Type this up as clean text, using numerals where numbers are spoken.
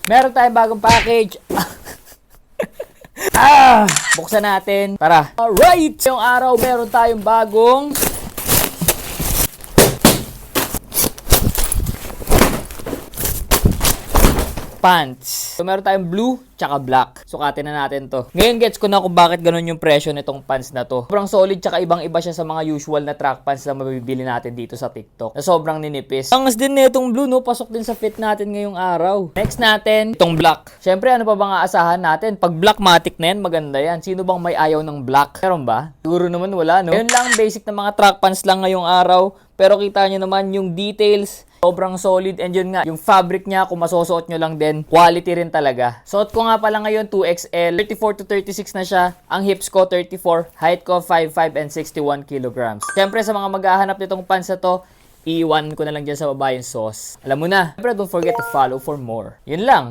Meron tayong bagong package. Buksan natin. Tara. Alright! Ngayong araw, meron tayong bagong pants. So, meron tayong blue, tsaka black. Sukatin na natin to. Ngayon, gets ko na kung bakit ganun yung presyo nitong pants na to. Sobrang solid, tsaka ibang-iba siya sa mga usual na track pants na mabibili natin dito sa TikTok. Na sobrang ninipis. Angas din na itong blue, no? Pasok din sa fit natin ngayong araw. Next natin, itong black. Siyempre, ano pa bang aasahan natin? Pag black matic na yan, maganda yan. Sino bang may ayaw ng black? Meron ba? Siguro naman wala, no? Ngayon lang, basic na mga track pants lang ngayong araw. Pero kita nyo naman yung details. Sobrang solid, and yun nga, yung fabric niya, kung masusuot nyo lang din, quality rin talaga. Suot ko nga pala ngayon 2XL, 34 to 36 na siya. Ang hips ko 34, height ko 5'5 and 61 kilograms. Siyempre sa mga maghahanap nitong pants na to, iiwan ko na lang dyan sa baba yung sauce. Alam mo na. Siyempre don't forget to follow for more. Yun lang.